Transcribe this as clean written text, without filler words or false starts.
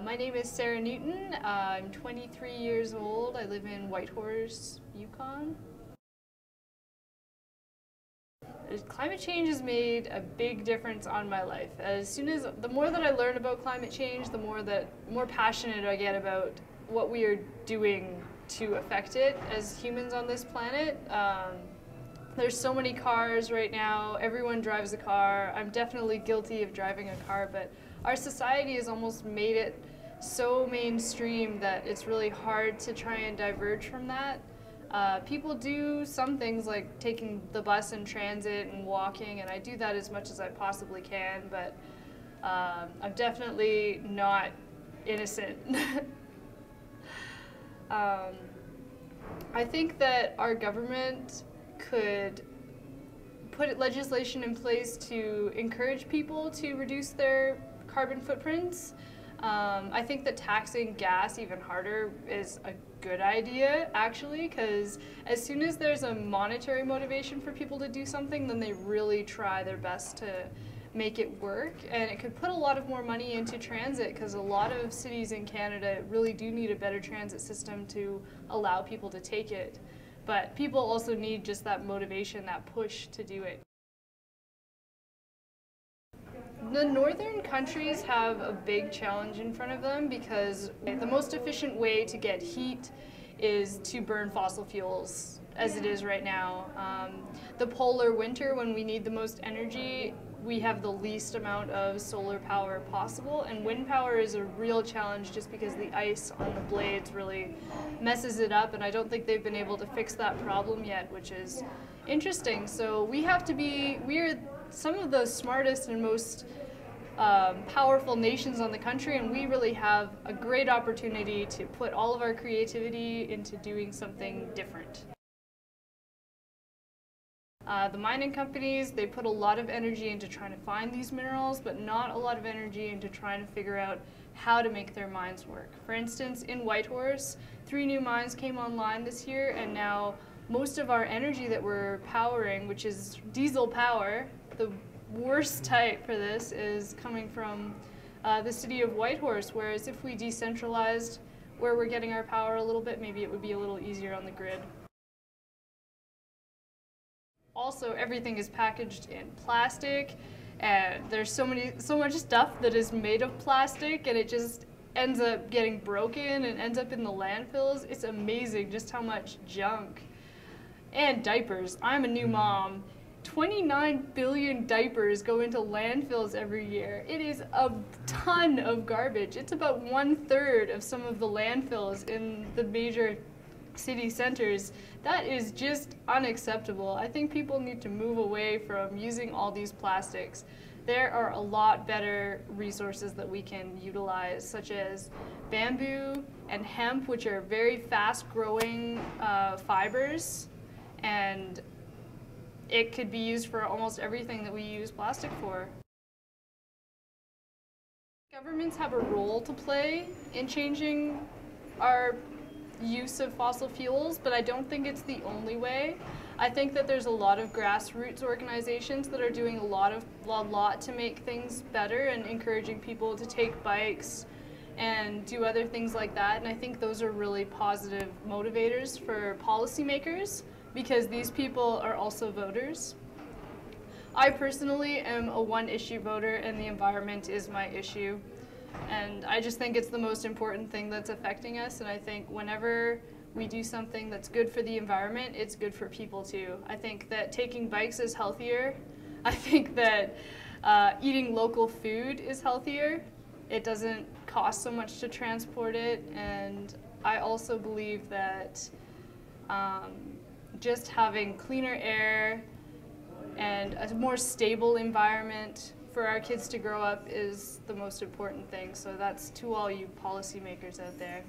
My name is Sarah Newton. I'm 23 years old. I live in Whitehorse, Yukon. Climate change has made a big difference on my life. The more that I learn about climate change, the more passionate I get about what we are doing to affect it as humans on this planet. There's so many cars right now. Everyone drives a car. I'm definitely guilty of driving a car, but our society has almost made it so mainstream that it's really hard to try and diverge from that. People do some things like taking the bus and transit and walking, and I do that as much as I possibly can, but I'm definitely not innocent. I think that our government could put legislation in place to encourage people to reduce their carbon footprints. I think that taxing gas even harder is a good idea, actually, because as soon as there's a monetary motivation for people to do something, then they really try their best to make it work. And it could put a lot of more money into transit, because a lot of cities in Canada really do need a better transit system to allow people to take it. But people also need just that motivation, that push to do it. The northern countries have a big challenge in front of them because the most efficient way to get heat is to burn fossil fuels, as it is right now. The polar winter, when we need the most energy, we have the least amount of solar power possible, and wind power is a real challenge just because the ice on the blades really messes it up, and I don't think they've been able to fix that problem yet, which is interesting. So we're some of the smartest and most powerful nations on the country, and we really have a great opportunity to put all of our creativity into doing something different. The mining companies, they put a lot of energy into trying to find these minerals, but not a lot of energy into trying to figure out how to make their mines work. For instance, in Whitehorse, 3 new mines came online this year, and now most of our energy that we're powering, which is diesel power, the worst type for this, is coming from the city of Whitehorse, whereas if we decentralized where we're getting our power a little bit, maybe it would be a little easier on the grid. Also, everything is packaged in plastic, and there's so much stuff that is made of plastic, and it just ends up getting broken and ends up in the landfills. It's amazing just how much junk. And diapers. I'm a new mom. 29 billion diapers go into landfills every year. It is a ton of garbage. It's about 1/3 of some of the landfills in the major city centers. That is just unacceptable. I think people need to move away from using all these plastics. There are a lot better resources that we can utilize, such as bamboo and hemp, which are very fast-growing fibers, and it could be used for almost everything that we use plastic for. Governments have a role to play in changing our use of fossil fuels, but I don't think it's the only way. I think that there's a lot of grassroots organizations that are doing a lot to make things better and encouraging people to take bikes and do other things like that, and I think those are really positive motivators for policymakers because these people are also voters. I personally am a one-issue voter, and the environment is my issue. And I just think it's the most important thing that's affecting us, and I think whenever we do something that's good for the environment, it's good for people too. I think that taking bikes is healthier. I think that eating local food is healthier. It doesn't cost so much to transport it, and I also believe that just having cleaner air and a more stable environment for our kids to grow up is the most important thing. So that's to all you policymakers out there.